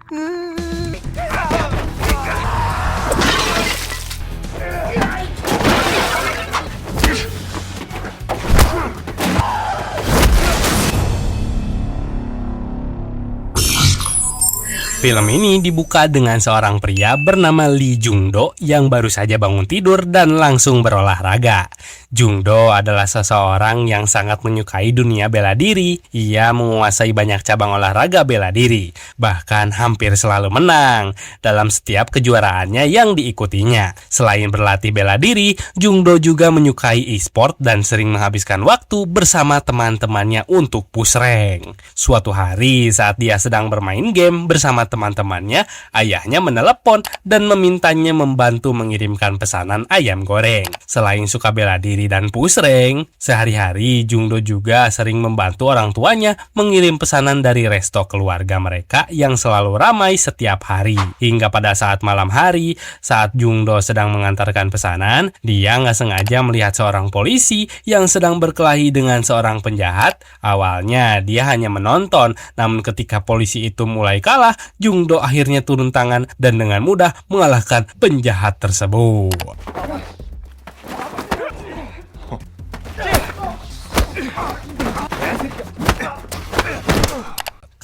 Film ini dibuka dengan seorang pria bernama Lee Jung-do yang baru saja bangun tidur dan langsung berolahraga. Jung-do adalah seseorang yang sangat menyukai dunia bela diri. Ia menguasai banyak cabang olahraga bela diri, bahkan hampir selalu menang dalam setiap kejuaraannya yang diikutinya. Selain berlatih bela diri, Jung-do juga menyukai e-sport dan sering menghabiskan waktu bersama teman-temannya untuk push rank. Suatu hari saat dia sedang bermain game bersama teman-temannya, ayahnya menelepon dan memintanya membantu mengirimkan pesanan ayam goreng. Selain suka bela diri dan push rank, sehari-hari Jung-do juga sering membantu orang tuanya mengirim pesanan dari resto keluarga mereka yang selalu ramai setiap hari. Hingga pada saat malam hari, saat Jung-do sedang mengantarkan pesanan, dia nggak sengaja melihat seorang polisi yang sedang berkelahi dengan seorang penjahat. Awalnya dia hanya menonton, namun ketika polisi itu mulai kalah, Jung-do akhirnya turun tangan dan dengan mudah mengalahkan penjahat tersebut.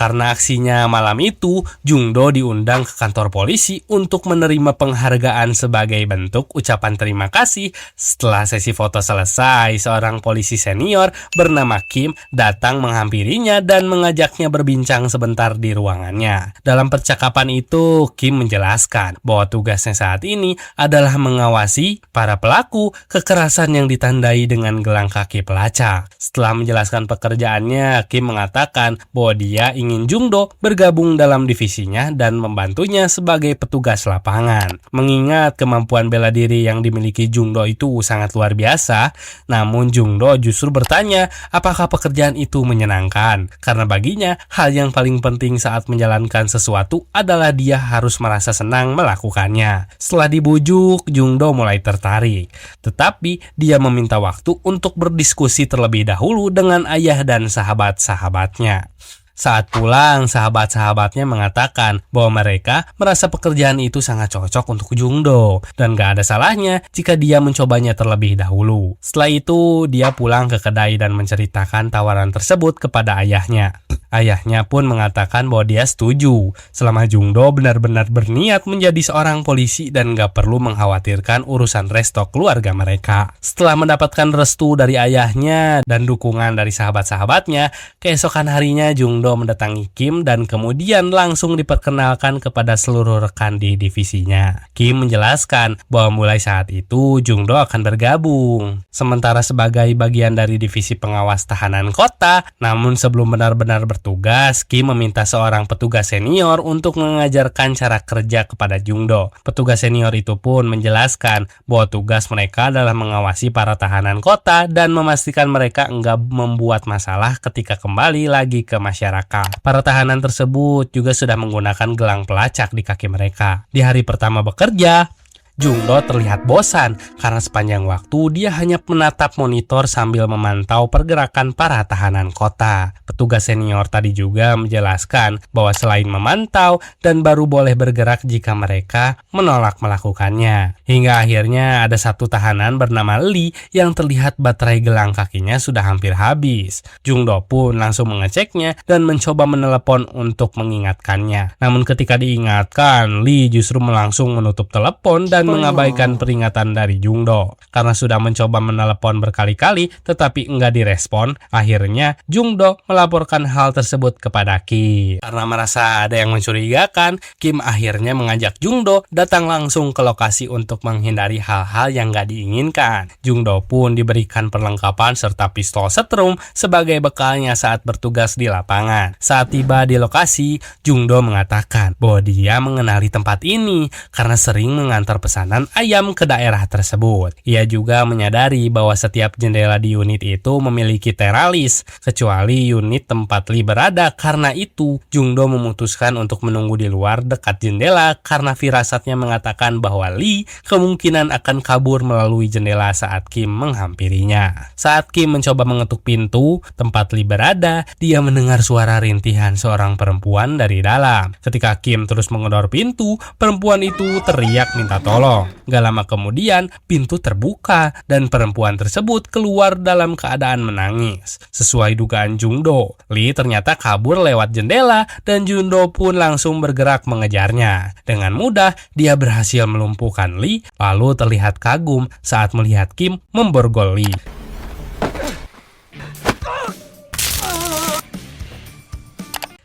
Karena aksinya malam itu, Jung-do diundang ke kantor polisi untuk menerima penghargaan sebagai bentuk ucapan terima kasih. Setelah sesi foto selesai, seorang polisi senior bernama Kim datang menghampirinya dan mengajaknya berbincang sebentar di ruangannya. Dalam percakapan itu, Kim menjelaskan bahwa tugasnya saat ini adalah mengawasi para pelaku kekerasan yang ditandai dengan gelang kaki pelacak. Setelah menjelaskan pekerjaannya, Kim mengatakan bahwa dia ingin Jung-do bergabung dalam divisinya dan membantunya sebagai petugas lapangan. Mengingat kemampuan bela diri yang dimiliki Jung-do itu sangat luar biasa, namun Jung-do justru bertanya apakah pekerjaan itu menyenangkan. Karena baginya, hal yang paling penting saat menjalankan sesuatu adalah dia harus merasa senang melakukannya. Setelah dibujuk, Jung-do mulai tertarik. Tetapi dia meminta waktu untuk berdiskusi terlebih dahulu dengan ayah dan sahabat-sahabatnya. Saat pulang, sahabat-sahabatnya mengatakan bahwa mereka merasa pekerjaan itu sangat cocok untuk Jung-do dan gak ada salahnya jika dia mencobanya terlebih dahulu. Setelah itu, dia pulang ke kedai dan menceritakan tawaran tersebut kepada ayahnya. Ayahnya pun mengatakan bahwa dia setuju selama Jung-do benar-benar berniat menjadi seorang polisi dan gak perlu mengkhawatirkan urusan resto keluarga mereka. Setelah mendapatkan restu dari ayahnya dan dukungan dari sahabat-sahabatnya, keesokan harinya Jung-do mendatangi Kim dan kemudian langsung diperkenalkan kepada seluruh rekan di divisinya. Kim menjelaskan bahwa mulai saat itu Jung-do akan bergabung sementara sebagai bagian dari divisi pengawas tahanan kota. Namun sebelum benar-benar bertugas, Kim meminta seorang petugas senior untuk mengajarkan cara kerja kepada Jung-do. Petugas senior itu pun menjelaskan bahwa tugas mereka adalah mengawasi para tahanan kota dan memastikan mereka enggak membuat masalah ketika kembali lagi ke masyarakat. Para tahanan tersebut juga sudah menggunakan gelang pelacak di kaki mereka. Di hari pertama bekerja, Jung-do terlihat bosan karena sepanjang waktu dia hanya menatap monitor sambil memantau pergerakan para tahanan kota. Petugas senior tadi juga menjelaskan bahwa selain memantau dan baru boleh bergerak jika mereka menolak melakukannya. Hingga akhirnya ada satu tahanan bernama Lee yang terlihat baterai gelang kakinya sudah hampir habis. Jung-do pun langsung mengeceknya dan mencoba menelepon untuk mengingatkannya. Namun ketika diingatkan, Lee justru langsung menutup telepon dan mengabaikan peringatan dari Jung-do. Karena sudah mencoba menelepon berkali-kali tetapi enggak direspon, akhirnya Jung-do melaporkan hal tersebut kepada Kim. Karena merasa ada yang mencurigakan, Kim akhirnya mengajak Jung-do datang langsung ke lokasi untuk menghindari hal-hal yang enggak diinginkan. Jung-do pun diberikan perlengkapan serta pistol setrum sebagai bekalnya saat bertugas di lapangan. Saat tiba di lokasi, Jung-do mengatakan bahwa dia mengenali tempat ini karena sering mengantar pesanan pesanan ayam ke daerah tersebut. Ia juga menyadari bahwa setiap jendela di unit itu memiliki teralis, kecuali unit tempat Lee berada. Karena itu, Jungdo memutuskan untuk menunggu di luar dekat jendela karena firasatnya mengatakan bahwa Lee kemungkinan akan kabur melalui jendela saat Kim menghampirinya. Saat Kim mencoba mengetuk pintu tempat Lee berada, dia mendengar suara rintihan seorang perempuan dari dalam. Ketika Kim terus menggedor pintu, perempuan itu teriak minta tolong. Gak lama kemudian, pintu terbuka dan perempuan tersebut keluar dalam keadaan menangis. Sesuai dugaan Jungdo, Lee ternyata kabur lewat jendela dan Jungdo pun langsung bergerak mengejarnya. Dengan mudah, dia berhasil melumpuhkan Lee, lalu terlihat kagum saat melihat Kim memborgol Lee.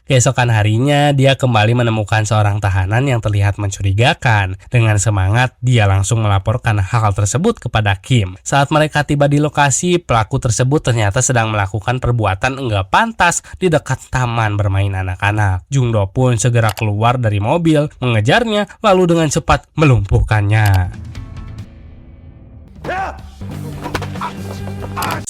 Keesokan harinya, dia kembali menemukan seorang tahanan yang terlihat mencurigakan. Dengan semangat, dia langsung melaporkan hal tersebut kepada Kim. Saat mereka tiba di lokasi, pelaku tersebut ternyata sedang melakukan perbuatan enggak pantas di dekat taman bermain anak-anak. Jungdo pun segera keluar dari mobil, mengejarnya, lalu dengan cepat melumpuhkannya.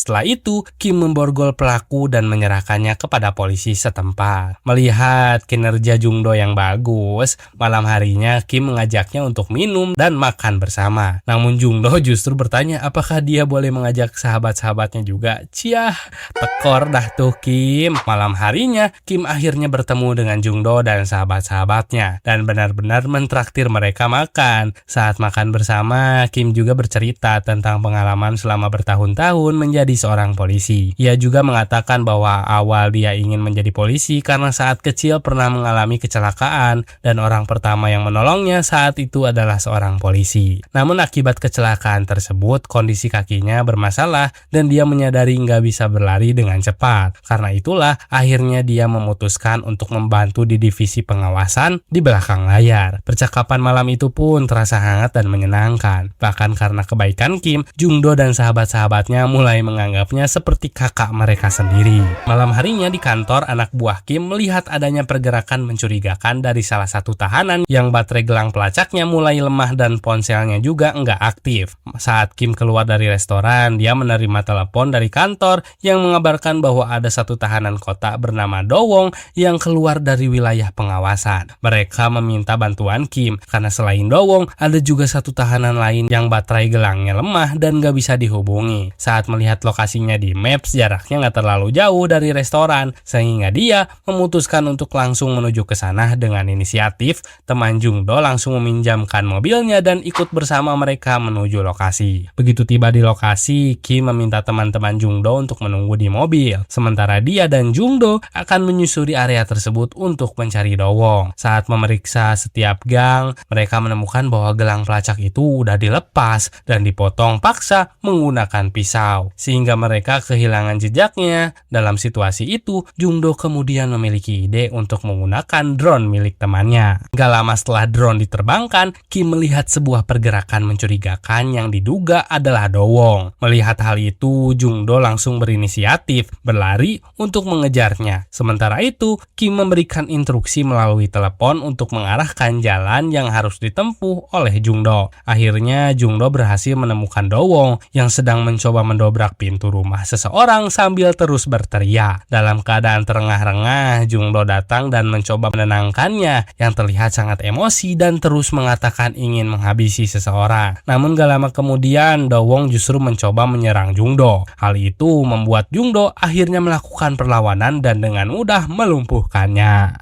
Setelah itu, Kim memborgol pelaku dan menyerahkannya kepada polisi setempat. Melihat kinerja Jungdo yang bagus, malam harinya Kim mengajaknya untuk minum dan makan bersama. Namun Jungdo justru bertanya apakah dia boleh mengajak sahabat-sahabatnya juga. Ciah, tekor dah tuh Kim. Malam harinya, Kim akhirnya bertemu dengan Jungdo dan sahabat-sahabatnya dan benar-benar mentraktir mereka makan. Saat makan bersama, Kim juga bercerita tentang pengalaman selama bertahun-tahun menjadi seorang polisi. Ia juga mengatakan bahwa awal dia ingin menjadi polisi karena saat kecil pernah mengalami kecelakaan dan orang pertama yang menolongnya saat itu adalah seorang polisi. Namun akibat kecelakaan tersebut, kondisi kakinya bermasalah dan dia menyadari nggak bisa berlari dengan cepat. Karena itulah akhirnya dia memutuskan untuk membantu di divisi pengawasan di belakang layar. Percakapan malam itu pun terasa hangat dan menyenangkan. Bahkan karena kebaikan Kim, Jungdo dan sahabat-sahabatnya mulai menganggapnya seperti kakak mereka sendiri. Malam harinya di kantor, anak buah Kim melihat adanya pergerakan mencurigakan dari salah satu tahanan yang baterai gelang pelacaknya mulai lemah dan ponselnya juga nggak aktif. Saat Kim keluar dari restoran, dia menerima telepon dari kantor yang mengabarkan bahwa ada satu tahanan kota bernama Do Wong yang keluar dari wilayah pengawasan. Mereka meminta bantuan Kim karena selain Do Wong, ada juga satu tahanan lain yang baterai gelangnya lemah dan nggak bisa dihubungi. Saat melihat lokasinya di Maps, jaraknya nggak terlalu jauh dari restoran, sehingga dia memutuskan untuk langsung menuju ke sana. Dengan inisiatif, teman Jungdo langsung meminjamkan mobilnya dan ikut bersama mereka menuju lokasi. Begitu tiba di lokasi, Kim meminta teman-teman Jungdo untuk menunggu di mobil, sementara dia dan Jungdo akan menyusuri area tersebut untuk mencari Do Wong. Saat memeriksa setiap gang, mereka menemukan bahwa gelang pelacak itu udah dilepas dan dipotong paksa menggunakan pisau, sehingga mereka kehilangan jejaknya. Dalam situasi itu, Jungdo kemudian memiliki ide untuk menggunakan drone milik temannya. Gak lama setelah drone diterbangkan, Kim melihat sebuah pergerakan mencurigakan yang diduga adalah Do Wong. Melihat hal itu, Jungdo langsung berinisiatif berlari untuk mengejarnya. Sementara itu, Kim memberikan instruksi melalui telepon untuk mengarahkan jalan yang harus ditempuh oleh Jungdo. Akhirnya, Jungdo berhasil menemukan Do Wong yang sedang mencoba mendobrak pintu rumah seseorang sambil terus berteriak. Dalam keadaan terengah-rengah, Jungdo datang dan mencoba menenangkannya yang terlihat sangat emosi dan terus mengatakan ingin menghabisi seseorang. Namun gak lama kemudian, Do Wong justru mencoba menyerang Jungdo. Hal itu membuat Jungdo akhirnya melakukan perlawanan dan dengan mudah melumpuhkannya.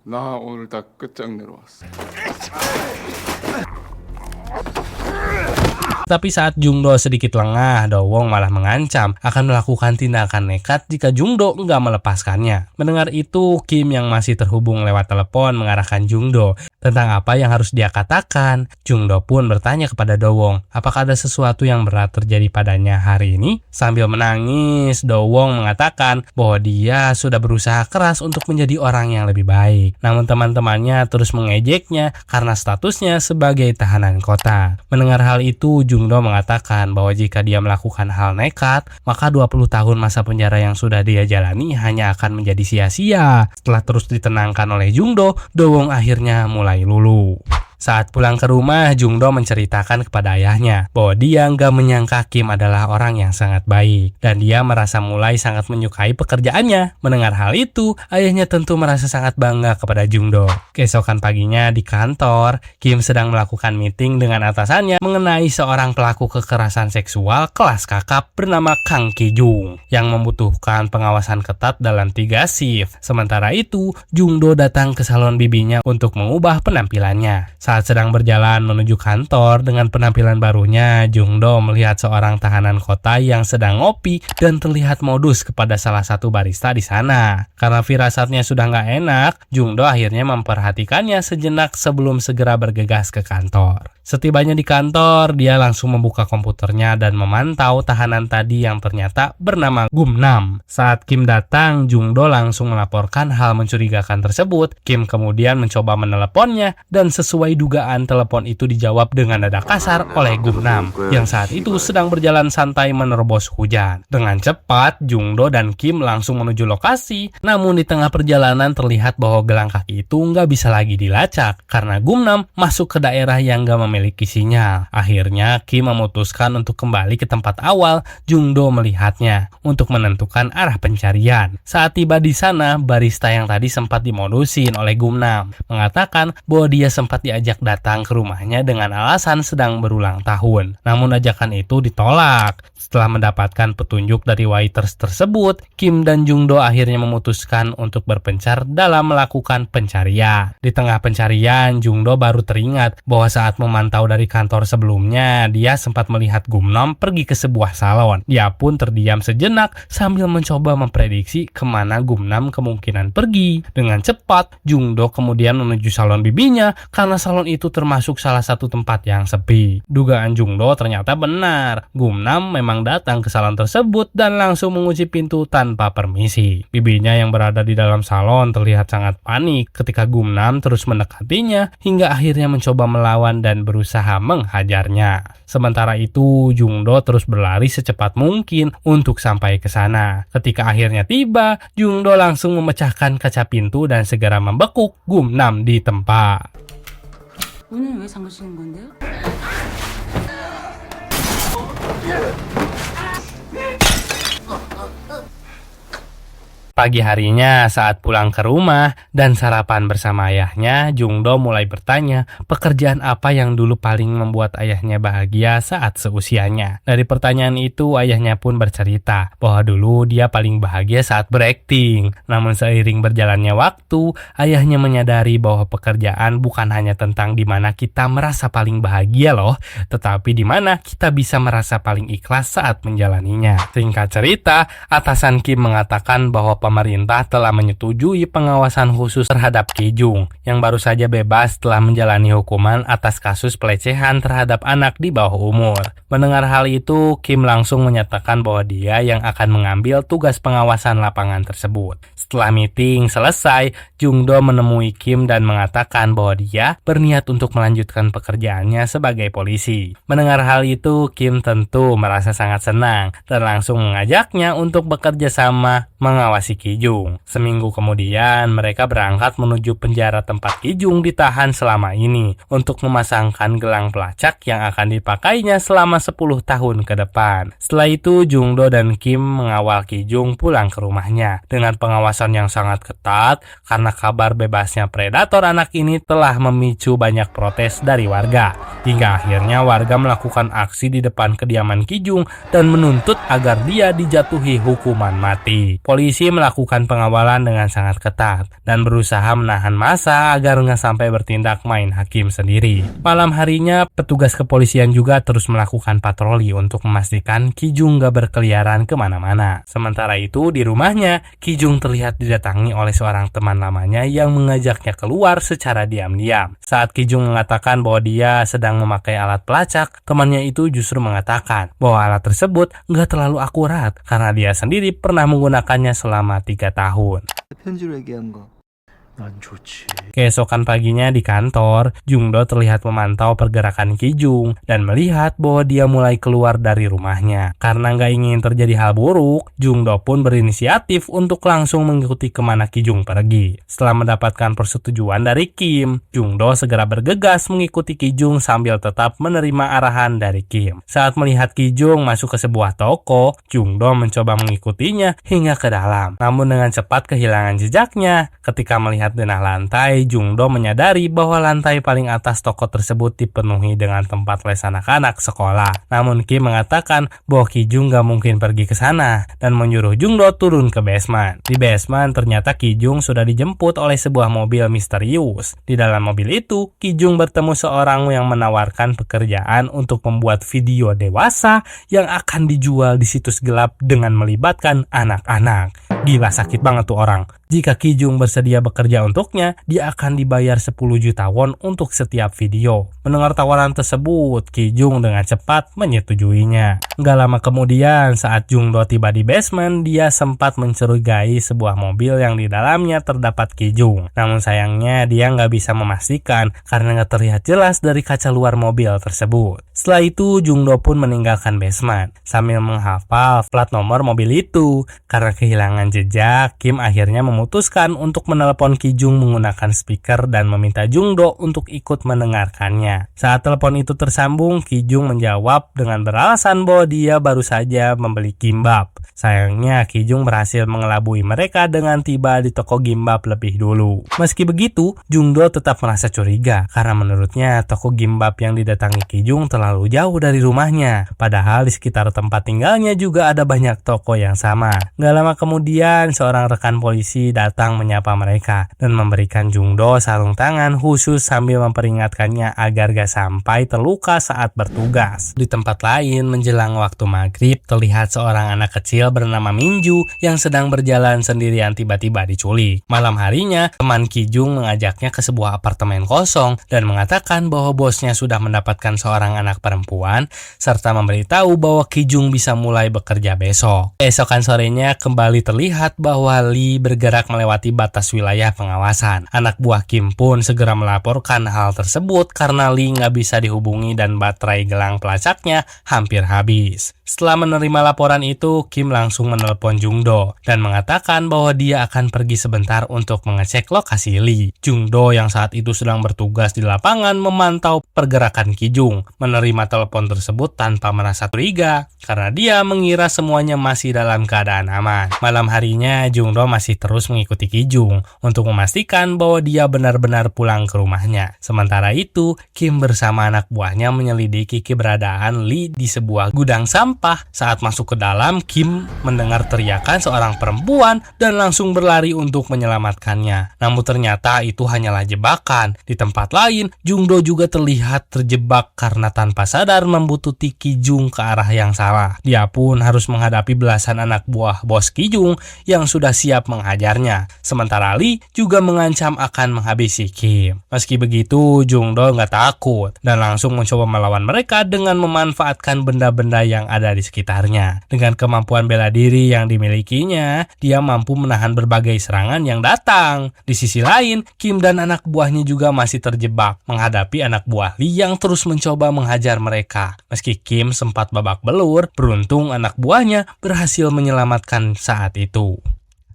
나 오늘 다 끝장내러 왔어. Tapi saat Jungdo sedikit lengah, Do Wong malah mengancam akan melakukan tindakan nekat jika Jungdo enggak melepaskannya. Mendengar itu, Kim yang masih terhubung lewat telepon mengarahkan Jungdo tentang apa yang harus dia katakan. Jungdo pun bertanya kepada Do Wong, apakah ada sesuatu yang berat terjadi padanya hari ini? Sambil menangis, Do Wong mengatakan bahwa dia sudah berusaha keras untuk menjadi orang yang lebih baik. Namun teman-temannya terus mengejeknya karena statusnya sebagai tahanan kota. Mendengar hal itu, Jungdo mengatakan bahwa jika dia melakukan hal nekat, maka 20 tahun masa penjara yang sudah dia jalani hanya akan menjadi sia-sia. Setelah terus ditenangkan oleh Jungdo, Do Wong akhirnya mulai luluh. Saat pulang ke rumah, Jungdo menceritakan kepada ayahnya bahwa dia nggak menyangka Kim adalah orang yang sangat baik dan dia merasa mulai sangat menyukai pekerjaannya. Mendengar hal itu, ayahnya tentu merasa sangat bangga kepada Jungdo. Keesokan paginya di kantor, Kim sedang melakukan meeting dengan atasannya mengenai seorang pelaku kekerasan seksual kelas kakap bernama Kang Ki-jung yang membutuhkan pengawasan ketat dalam 3 shift. Sementara itu, Jungdo datang ke salon bibinya untuk mengubah penampilannya. Saat sedang berjalan menuju kantor dengan penampilan barunya, Jungdo melihat seorang tahanan kota yang sedang ngopi dan terlihat modus kepada salah satu barista di sana. Karena firasatnya sudah nggak enak, Jungdo akhirnya memperhatikannya sejenak sebelum segera bergegas ke kantor. Setibanya di kantor, dia langsung membuka komputernya dan memantau tahanan tadi yang ternyata bernama Gumnam. Saat Kim datang, Jungdo langsung melaporkan hal mencurigakan tersebut. Kim kemudian mencoba meneleponnya dan sesuai dugaan telepon itu dijawab dengan nada kasar oleh Gumnam yang saat itu sedang berjalan santai menerobos hujan. Dengan cepat, Jungdo dan Kim langsung menuju lokasi. Namun di tengah perjalanan terlihat bahwa gelang kaki itu nggak bisa lagi dilacak karena Gumnam masuk ke daerah yang nggak memiliki sinyal. Akhirnya Kim memutuskan untuk kembali ke tempat awal Jungdo melihatnya untuk menentukan arah pencarian. Saat tiba di sana, barista yang tadi sempat dimodusin oleh Gumnam mengatakan bahwa dia sempat diajak datang ke rumahnya dengan alasan sedang berulang tahun. Namun ajakan itu ditolak. Setelah mendapatkan petunjuk dari waiters tersebut, Kim dan Jungdo akhirnya memutuskan untuk berpencar dalam melakukan pencarian. Di tengah pencarian, Jungdo baru teringat bahwa saat memantau dari kantor sebelumnya, dia sempat melihat Gumnam pergi ke sebuah salon. Dia pun terdiam sejenak sambil mencoba memprediksi kemana Gumnam kemungkinan pergi. Dengan cepat, Jungdo kemudian menuju salon bibinya karena salon itu termasuk salah satu tempat yang sepi. Dugaan Jungdo ternyata benar. Gumnam memang datang ke salon tersebut dan langsung mengunci pintu tanpa permisi. Bibinya yang berada di dalam salon terlihat sangat panik ketika Gumnam terus mendekatinya hingga akhirnya mencoba melawan dan berusaha menghajarnya. Sementara itu, Jungdo terus berlari secepat mungkin untuk sampai ke sana. Ketika akhirnya tiba, Jungdo langsung memecahkan kaca pintu dan segera membekuk Gumnam di tempat. 오늘 왜 잠그시는 건데요? Pagi harinya saat pulang ke rumah dan sarapan bersama ayahnya, Jungdo mulai bertanya pekerjaan apa yang dulu paling membuat ayahnya bahagia saat seusianya. Dari pertanyaan itu, ayahnya pun bercerita bahwa dulu dia paling bahagia saat berakting. Namun seiring berjalannya waktu, ayahnya menyadari bahwa pekerjaan bukan hanya tentang di mana kita merasa paling bahagia loh, tetapi di mana kita bisa merasa paling ikhlas saat menjalaninya. Singkat cerita, atasan Kim mengatakan bahwa pemerintah telah menyetujui pengawasan khusus terhadap Ki-jung yang baru saja bebas setelah menjalani hukuman atas kasus pelecehan terhadap anak di bawah umur. Mendengar hal itu, Kim langsung menyatakan bahwa dia yang akan mengambil tugas pengawasan lapangan tersebut. Setelah meeting selesai, Jungdo menemui Kim dan mengatakan bahwa dia berniat untuk melanjutkan pekerjaannya sebagai polisi. Mendengar hal itu, Kim tentu merasa sangat senang dan langsung mengajaknya untuk bekerja sama mengawasi Ki-jung. Seminggu kemudian, mereka berangkat menuju penjara tempat Ki-jung ditahan selama ini untuk memasangkan gelang pelacak yang akan dipakainya selama 10 tahun ke depan. Setelah itu, Jungdo dan Kim mengawal Ki-jung pulang ke rumahnya dengan pengawasan yang sangat ketat karena kabar bebasnya predator anak ini telah memicu banyak protes dari warga. Hingga akhirnya warga melakukan aksi di depan kediaman Ki-jung dan menuntut agar dia dijatuhi hukuman mati. Polisi melakukan pengawalan dengan sangat ketat dan berusaha menahan massa agar nggak sampai bertindak main hakim sendiri. Malam harinya, petugas kepolisian juga terus melakukan patroli untuk memastikan Ki-jung nggak berkeliaran kemana-mana. Sementara itu, di rumahnya, Ki-jung terlihat didatangi oleh seorang teman lamanya yang mengajaknya keluar secara diam-diam. Saat Ki-jung mengatakan bahwa dia sedang memakai alat pelacak, temannya itu justru mengatakan bahwa alat tersebut nggak terlalu akurat karena dia sendiri pernah menggunakannya selama 3 tahun. 편지로 얘기한 거 난 좋지. Keesokan paginya di kantor, Jungdo terlihat memantau pergerakan Kijung dan melihat bahwa dia mulai keluar dari rumahnya. Karena nggak ingin terjadi hal buruk, Jungdo pun berinisiatif untuk langsung mengikuti kemana Kijung pergi. Setelah mendapatkan persetujuan dari Kim, Jungdo segera bergegas mengikuti Kijung sambil tetap menerima arahan dari Kim. Saat melihat Kijung masuk ke sebuah toko, Jungdo mencoba mengikutinya hingga ke dalam. Namun dengan cepat kehilangan jejaknya. Ketika melihat denah lantai, Jungdo menyadari bahwa lantai paling atas toko tersebut dipenuhi dengan tempat les anak-anak sekolah. Namun Kim mengatakan bahwa Kijung gak mungkin pergi ke sana dan menyuruh Jungdo turun ke basement. Di basement ternyata Kijung sudah dijemput oleh sebuah mobil misterius. Di dalam mobil itu, Kijung bertemu seorang yang menawarkan pekerjaan untuk membuat video dewasa yang akan dijual di situs gelap dengan melibatkan anak-anak. Gila, sakit banget tuh orang. Jika Kijung bersedia bekerja untuknya, dia akan dibayar 10 juta won untuk setiap video. Mendengar tawaran tersebut, Kijung dengan cepat menyetujuinya. Gak lama kemudian, saat Jungdo tiba di basement, dia sempat mencurigai sebuah mobil yang di dalamnya terdapat Kijung. Namun sayangnya, dia nggak bisa memastikan karena nggak terlihat jelas dari kaca luar mobil tersebut. Setelah itu, Jungdo pun meninggalkan basement sambil menghafal plat nomor mobil itu. Karena kehilangan jejak, Kim akhirnya memutuskan untuk menelepon Kijung menggunakan speaker dan meminta Jungdo untuk ikut mendengarkannya. Saat telepon itu tersambung, Kijung menjawab dengan beralasan bahwa dia baru saja membeli gimbap. Sayangnya, Kijung berhasil mengelabui mereka dengan tiba di toko gimbap lebih dulu. Meski begitu, Jungdo tetap merasa curiga karena menurutnya toko gimbap yang didatangi Kijung terlalu jauh dari rumahnya. Padahal di sekitar tempat tinggalnya juga ada banyak toko yang sama. Gak lama kemudian, seorang rekan polisi datang menyapa mereka dan memberikan Jungdo sarung tangan khusus sambil memperingatkannya agar gak sampai terluka saat bertugas. Di tempat lain, menjelang waktu maghrib, terlihat seorang anak kecil bernama Minju yang sedang berjalan sendirian tiba-tiba diculik. Malam harinya, teman Kijung mengajaknya ke sebuah apartemen kosong dan mengatakan bahwa bosnya sudah mendapatkan seorang anak perempuan serta memberitahu bahwa Kijung bisa mulai bekerja besok. Keesokan sorenya kembali terlihat bahwa Lee bergerak melewati batas wilayah pengawasan. Anak buah Kim pun segera melaporkan hal tersebut karena Lee nggak bisa dihubungi dan baterai gelang pelacaknya hampir habis. Setelah menerima laporan itu, Kim langsung menelepon Jungdo dan mengatakan bahwa dia akan pergi sebentar untuk mengecek lokasi Lee. Jungdo yang saat itu sedang bertugas di lapangan memantau pergerakan Kijung, menerima telepon tersebut tanpa merasa curiga karena dia mengira semuanya masih dalam keadaan aman. Malam harinya, Jungdo masih terus mengikuti Kijung untuk memastikan bahwa dia benar-benar pulang ke rumahnya. Sementara itu, Kim bersama anak buahnya menyelidiki keberadaan Lee di sebuah gudang sampah. Saat masuk ke dalam, Kim mendengar teriakan seorang perempuan dan langsung berlari untuk menyelamatkannya. Namun ternyata itu hanyalah jebakan. Di tempat lain, Jungdo juga terlihat terjebak karena tanpa sadar membututi Kijung ke arah yang salah. Dia pun harus menghadapi belasan anak buah bos Kijung yang sudah siap menghajarnya. Sementara Lee juga mengancam akan menghabisi Kim. Meski begitu, Jungdo nggak takut dan langsung mencoba melawan mereka dengan memanfaatkan benda-benda yang ada di sekitarnya. Dengan kemampuan bela diri yang dimilikinya, dia mampu menahan berbagai serangan yang datang. Di sisi lain, Kim dan anak buahnya juga masih terjebak menghadapi anak buah Lee yang terus mencoba menghajar mereka. Meski Kim sempat babak belur, beruntung anak buahnya berhasil menyelamatkan saat itu.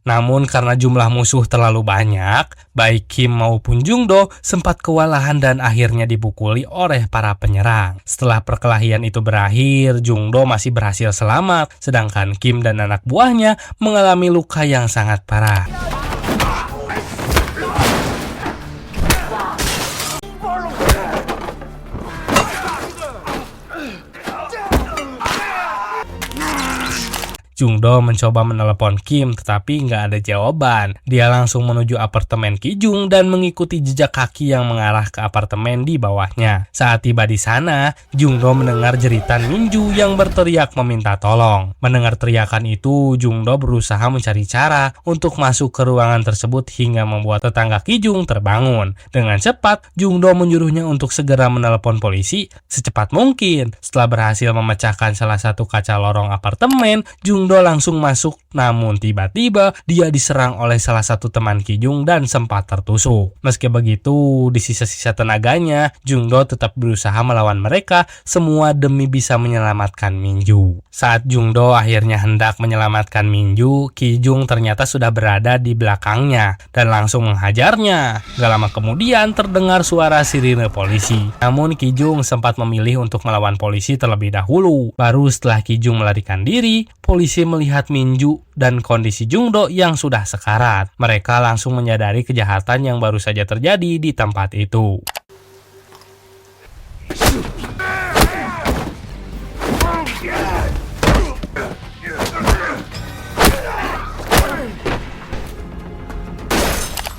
Namun karena jumlah musuh terlalu banyak, baik Kim maupun Jungdo sempat kewalahan dan akhirnya dipukuli oleh para penyerang. Setelah perkelahian itu berakhir, Jungdo masih berhasil selamat, sedangkan Kim dan anak buahnya mengalami luka yang sangat parah. Jungdo mencoba menelepon Kim tetapi nggak ada jawaban. Dia langsung menuju apartemen Kijung dan mengikuti jejak kaki yang mengarah ke apartemen di bawahnya. Saat tiba di sana, Jungdo mendengar jeritan Minju yang berteriak meminta tolong. Mendengar teriakan itu, Jungdo berusaha mencari cara untuk masuk ke ruangan tersebut hingga membuat tetangga Kijung terbangun. Dengan cepat, Jungdo menyuruhnya untuk segera menelepon polisi secepat mungkin. Setelah berhasil memecahkan salah satu kaca lorong apartemen, Jungdo Jungdo langsung masuk, namun tiba-tiba dia diserang oleh salah satu teman Kijung dan sempat tertusuk. Meski begitu, di sisa-sisa tenaganya, Jungdo tetap berusaha melawan mereka, semua demi bisa menyelamatkan Minju. Saat Jungdo akhirnya hendak menyelamatkan Minju, Kijung ternyata sudah berada di belakangnya dan langsung menghajarnya. Gak lama kemudian terdengar suara sirine polisi. Namun Kijung sempat memilih untuk melawan polisi terlebih dahulu. Baru setelah Kijung melarikan diri, polisi melihat Minju dan kondisi Jungdo yang sudah sekarat. Mereka langsung menyadari kejahatan yang baru saja terjadi di tempat itu.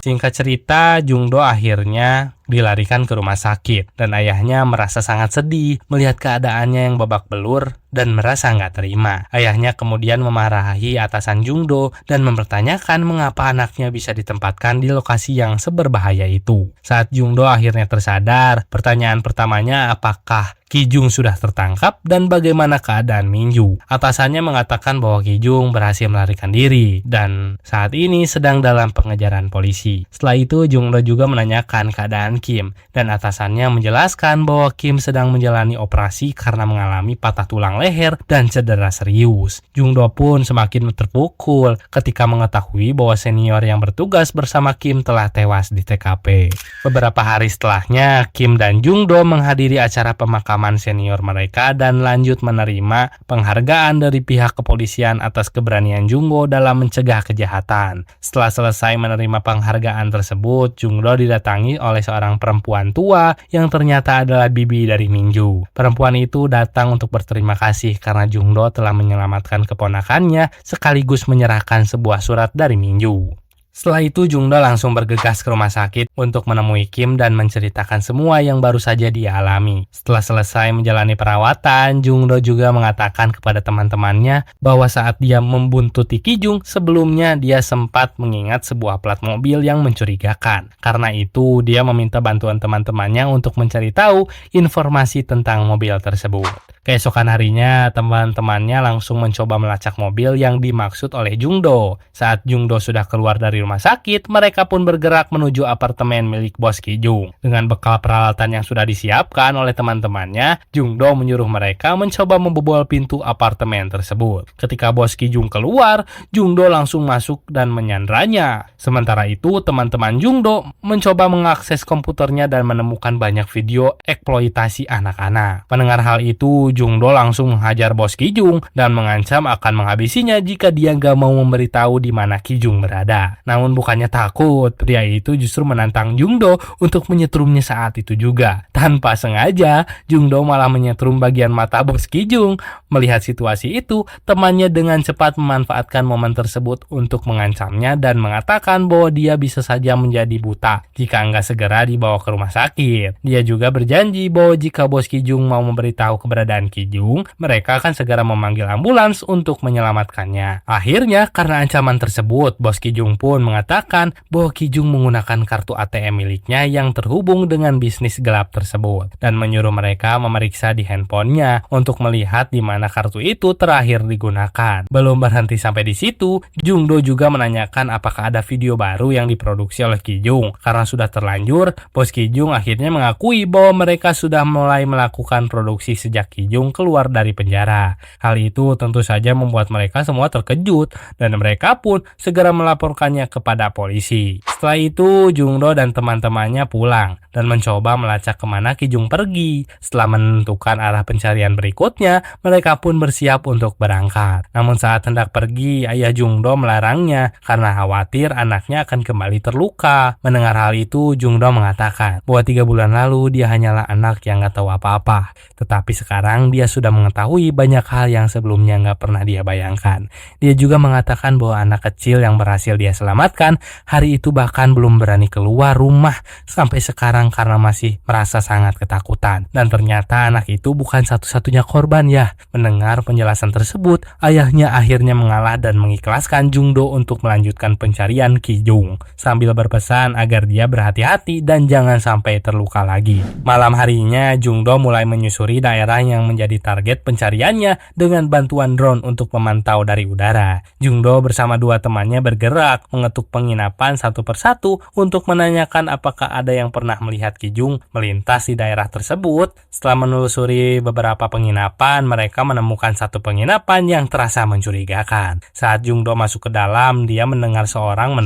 Singkat cerita, Jungdo akhirnya dilarikan ke rumah sakit dan ayahnya merasa sangat sedih melihat keadaannya yang babak belur dan merasa nggak terima. Ayahnya kemudian memarahi atasan Jungdo dan mempertanyakan mengapa anaknya bisa ditempatkan di lokasi yang seberbahaya itu. Saat Jungdo akhirnya tersadar, pertanyaan pertamanya apakah Kijung sudah tertangkap dan bagaimana keadaan Minju. Atasannya mengatakan bahwa Kijung berhasil melarikan diri dan saat ini sedang dalam pengejaran polisi. Setelah itu Jungdo juga menanyakan keadaan Kim dan atasannya menjelaskan bahwa Kim sedang menjalani operasi karena mengalami patah tulang leher dan cedera serius. Jungdo pun semakin terpukul ketika mengetahui bahwa senior yang bertugas bersama Kim telah tewas di TKP. Beberapa hari setelahnya, Kim dan Jungdo menghadiri acara pemakaman senior mereka dan lanjut menerima penghargaan dari pihak kepolisian atas keberanian Jungdo dalam mencegah kejahatan. Setelah selesai menerima penghargaan tersebut, Jungdo didatangi oleh seorang perempuan tua yang ternyata adalah bibi dari Minju. Perempuan itu datang untuk berterima kasih karena Jungdo telah menyelamatkan keponakannya sekaligus menyerahkan sebuah surat dari Minju. Setelah itu Jungdo langsung bergegas ke rumah sakit untuk menemui Kim dan menceritakan semua yang baru saja dia alami. Setelah selesai menjalani perawatan, Jungdo juga mengatakan kepada teman-temannya bahwa saat dia membuntuti Kijung, sebelumnya dia sempat mengingat sebuah plat mobil yang mencurigakan. Karena itu, dia meminta bantuan teman-temannya untuk mencari tahu informasi tentang mobil tersebut. Keesokan harinya, teman-temannya langsung mencoba melacak mobil yang dimaksud oleh Jungdo. Saat Jungdo sudah keluar dari rumah sakit, mereka pun bergerak menuju apartemen milik bos Kijung. Dengan bekal peralatan yang sudah disiapkan oleh teman-temannya, Jungdo menyuruh mereka mencoba membobol pintu apartemen tersebut. Ketika bos Kijung keluar, Jungdo langsung masuk dan menyandranya. Sementara itu, teman-teman Jungdo mencoba mengakses komputernya dan menemukan banyak video eksploitasi anak-anak. Mendengar hal itu, Jungdo langsung menghajar bos Kijung dan mengancam akan menghabisinya jika dia gak mau memberitahu di mana Kijung berada. Namun bukannya takut, pria itu justru menantang Jungdo untuk menyetrumnya saat itu juga. Tanpa sengaja, Jungdo malah menyetrum bagian mata bos Kijung. Melihat situasi itu, temannya dengan cepat memanfaatkan momen tersebut untuk mengancamnya dan mengatakan bahwa dia bisa saja menjadi buta jika enggak segera dibawa ke rumah sakit. Dia juga berjanji bahwa jika bos Kijung mau memberitahu keberadaan Kijung, mereka akan segera memanggil ambulans untuk menyelamatkannya. Akhirnya, karena ancaman tersebut, bos Kijung pun mengatakan bahwa Kijung menggunakan kartu ATM miliknya yang terhubung dengan bisnis gelap tersebut dan menyuruh mereka memeriksa di handphonenya untuk melihat di mana kartu itu terakhir digunakan. Belum berhenti sampai di situ, Jungdo juga menanyakan apakah ada video baru yang diproduksi oleh Kijung. Karena sudah terlanjur, bos Kijung akhirnya mengakui bahwa mereka sudah mulai melakukan produksi sejak Kijung keluar dari penjara. Hal itu tentu saja membuat mereka semua terkejut dan mereka pun segera melaporkannya kepada polisi. Setelah itu, Jungdo dan teman-temannya pulang dan mencoba melacak kemana Kijung pergi. Setelah menentukan arah pencarian berikutnya, mereka pun bersiap untuk berangkat. Namun saat hendak pergi, ayah Jungdo melarangnya karena khawatir anaknya akan kembali terluka. Mendengar hal itu, Jungdo mengatakan bahwa 3 bulan lalu dia hanyalah anak yang gak tahu apa-apa. Tetapi sekarang dia sudah mengetahui banyak hal yang sebelumnya gak pernah dia bayangkan. Dia juga mengatakan bahwa anak kecil yang berhasil dia selamatkan hari itu bahkan belum berani keluar rumah sampai sekarang karena masih merasa sangat ketakutan. Dan ternyata anak itu bukan satu-satunya korban ya. Mendengar penjelasan tersebut, ayahnya akhirnya mengalah dan mengikhlaskan Jungdo untuk melanjutkan pencarian Kijung sambil berpesan agar dia berhati-hati dan jangan sampai terluka lagi. Malam harinya, Jungdo mulai menyusuri daerah yang yang menjadi target pencariannya dengan bantuan drone untuk memantau dari udara. Jungdo bersama dua temannya bergerak mengetuk penginapan satu persatu untuk menanyakan apakah ada yang pernah melihat Kijung melintas di daerah tersebut. Setelah menelusuri beberapa penginapan, mereka menemukan satu penginapan yang terasa mencurigakan. Saat Jungdo masuk ke dalam, dia mendengar seseorang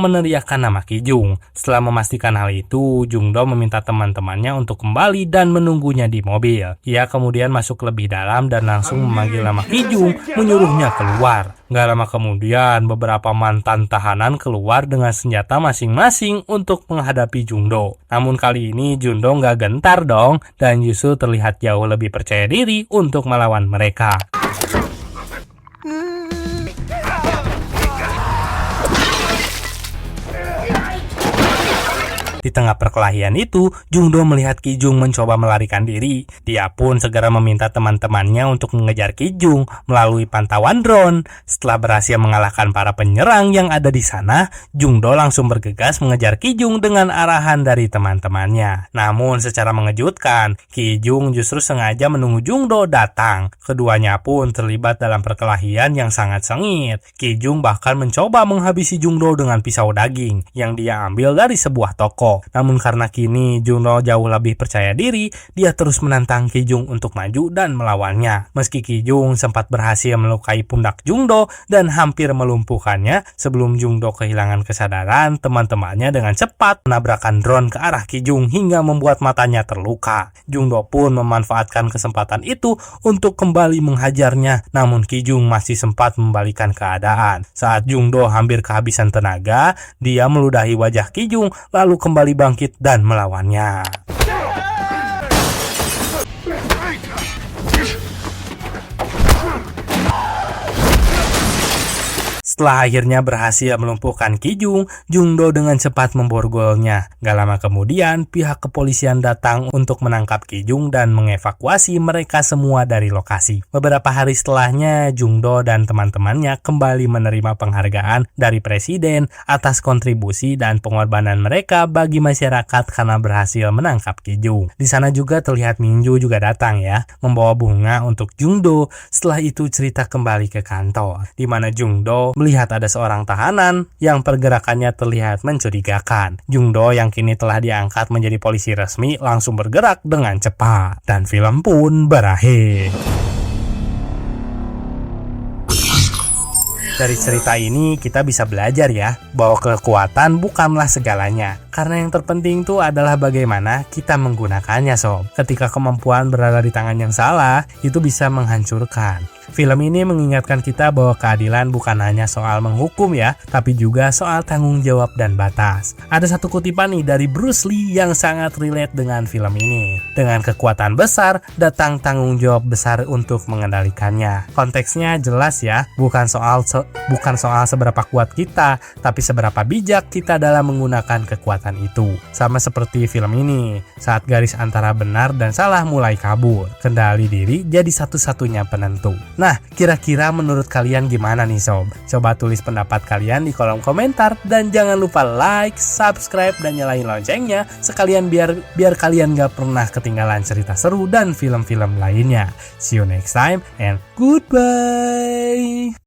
meneriakkan nama Kijung. Setelah memastikan hal itu, Jungdo meminta teman-temannya untuk kembali dan menunggunya di mobil. Ia kemudian masuk lebih dalam dan langsung memanggil nama Kijung, menyuruhnya keluar. Gak lama kemudian, beberapa mantan tahanan keluar dengan senjata masing-masing untuk menghadapi Jungdo. Namun kali ini Jungdo gak gentar dong, dan justru terlihat jauh lebih percaya diri untuk melawan mereka. Di tengah perkelahian itu, Jungdo melihat Kijung mencoba melarikan diri. Dia pun segera meminta teman-temannya untuk mengejar Kijung melalui pantauan drone. Setelah berhasil mengalahkan para penyerang yang ada di sana, Jungdo langsung bergegas mengejar Kijung dengan arahan dari teman-temannya. Namun secara mengejutkan, Kijung justru sengaja menunggu Jungdo datang. Keduanya pun terlibat dalam perkelahian yang sangat sengit. Kijung bahkan mencoba menghabisi Jungdo dengan pisau daging yang dia ambil dari sebuah toko. Namun karena kini Jungdo jauh lebih percaya diri, dia terus menantang Kijung untuk maju dan melawannya. Meski Kijung sempat berhasil melukai pundak Jungdo dan hampir melumpuhkannya, sebelum Jungdo kehilangan kesadaran, teman-temannya dengan cepat menabrakkan drone ke arah Kijung hingga membuat matanya terluka. Jungdo pun memanfaatkan kesempatan itu untuk kembali menghajarnya, namun Kijung masih sempat membalikan keadaan. Saat Jungdo hampir kehabisan tenaga, dia meludahi wajah Kijung lalu kembali bangkit dan melawannya. Setelah akhirnya berhasil melumpuhkan Kijung, Jungdo dengan cepat memborgolnya. Gak lama kemudian, pihak kepolisian datang untuk menangkap Kijung dan mengevakuasi mereka semua dari lokasi. Beberapa hari setelahnya, Jungdo dan teman-temannya kembali menerima penghargaan dari presiden atas kontribusi dan pengorbanan mereka bagi masyarakat karena berhasil menangkap Kijung. Di sana juga terlihat Minju juga datang ya, membawa bunga untuk Jungdo. Setelah itu cerita kembali ke kantor, di mana Jungdo melihat ada seorang tahanan yang pergerakannya terlihat mencurigakan. Jungdo yang kini telah diangkat menjadi polisi resmi langsung bergerak dengan cepat. Dan film pun berakhir. Dari cerita ini kita bisa belajar ya, bahwa kekuatan bukanlah segalanya. Karena yang terpenting itu adalah bagaimana kita menggunakannya sob. Ketika kemampuan berada di tangan yang salah, itu bisa menghancurkan. Film ini mengingatkan kita bahwa keadilan bukan hanya soal menghukum ya, tapi juga soal tanggung jawab dan batas. Ada satu kutipan nih dari Bruce Lee yang sangat relate dengan film ini. Dengan kekuatan besar, datang tanggung jawab besar untuk mengendalikannya. Konteksnya jelas ya, bukan soal seberapa kuat kita, tapi seberapa bijak kita dalam menggunakan kekuatan itu. Sama seperti film ini, saat garis antara benar dan salah mulai kabur, kendali diri jadi satu-satunya penentu. Nah, kira-kira menurut kalian gimana nih sob? Coba tulis pendapat kalian di kolom komentar dan jangan lupa like, subscribe, dan nyalain loncengnya sekalian biar kalian gak pernah ketinggalan cerita seru dan film-film lainnya. See you next time and goodbye.